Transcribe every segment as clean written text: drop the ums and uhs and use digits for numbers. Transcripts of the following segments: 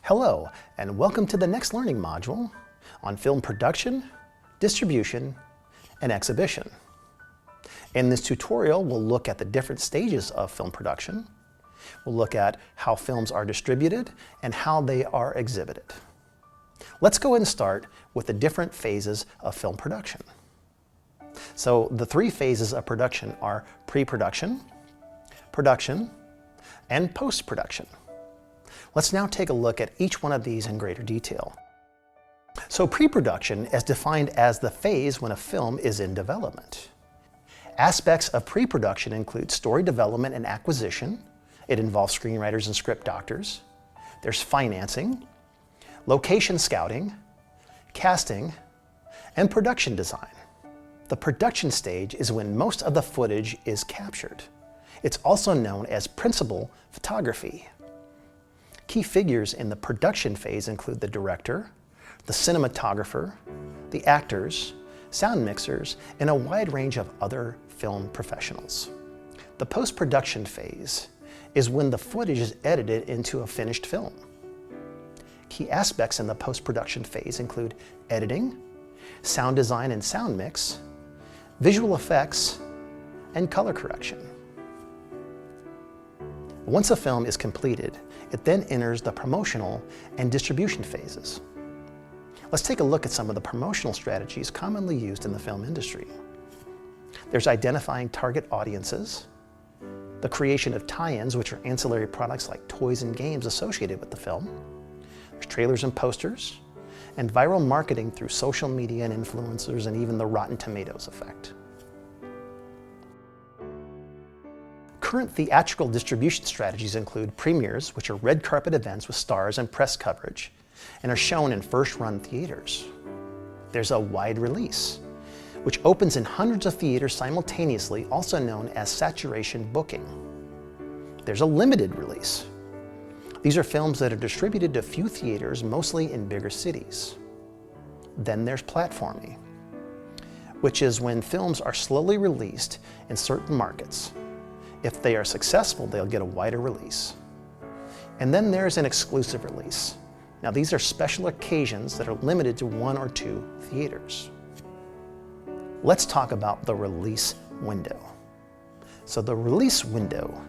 Hello, and welcome to the next learning module on film production, distribution, and exhibition. In this tutorial, we'll look at the different stages of film production. We'll look at how films are distributed and how they are exhibited. Let's go ahead and start with the different phases of film production. So the three phases of production are pre-production, production, and post-production. Let's now take a look at each one of these in greater detail. So pre-production is defined as the phase when a film is in development. Aspects of pre-production include story development and acquisition. It involves screenwriters and script doctors. There's financing, location scouting, casting, and production design. The production stage is when most of the footage is captured. It's also known as principal photography. Key figures in the production phase include the director, the cinematographer, the actors, sound mixers, and a wide range of other film professionals. The post-production phase is when the footage is edited into a finished film. Key aspects in the post-production phase include editing, sound design and sound mix, visual effects, and color correction. Once a film is completed, it then enters the promotional and distribution phases. Let's take a look at some of the promotional strategies commonly used in the film industry. There's identifying target audiences, the creation of tie-ins, which are ancillary products like toys and games associated with the film. There's trailers and posters, and viral marketing through social media and influencers, and even the Rotten Tomatoes effect. Current theatrical distribution strategies include premieres, which are red carpet events with stars and press coverage, and are shown in first-run theaters. There's a wide release, which opens in hundreds of theaters simultaneously, also known as saturation booking. There's a limited release. These are films that are distributed to a few theaters, mostly in bigger cities. Then there's platforming, which is when films are slowly released in certain markets. If they are successful, they'll get a wider release. And then there's an exclusive release. Now, these are special occasions that are limited to one or two theaters. Let's talk about the release window. So the release window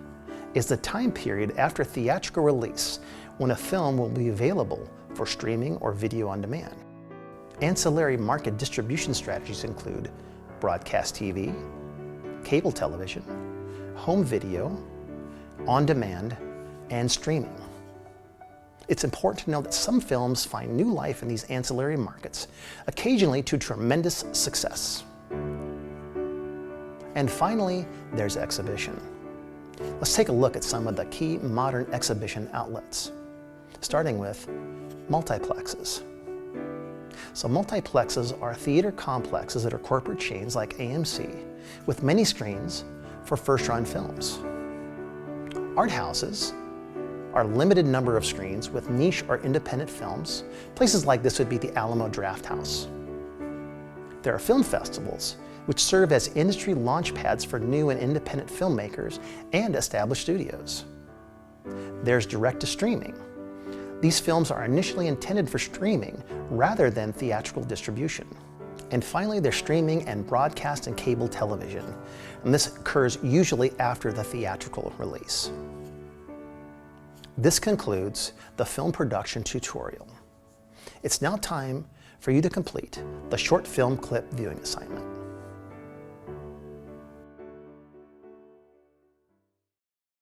is the time period after theatrical release when a film will be available for streaming or video on demand. Ancillary market distribution strategies include broadcast TV, cable television, home video, on demand, and streaming. It's important to know that some films find new life in these ancillary markets, occasionally to tremendous success. And finally, there's exhibition. Let's take a look at some of the key modern exhibition outlets, starting with multiplexes. So multiplexes are theater complexes that are corporate chains like AMC with many screens for first-run films. Art houses are a limited number of screens with niche or independent films. Places like this would be the Alamo Drafthouse. There are film festivals, which serve as industry launch pads for new and independent filmmakers and established studios. There's direct-to-streaming. These films are initially intended for streaming rather than theatrical distribution. And finally, there's streaming and broadcast and cable television. And this occurs usually after the theatrical release. This concludes the film production tutorial. It's now time for you to complete the short film clip viewing assignment.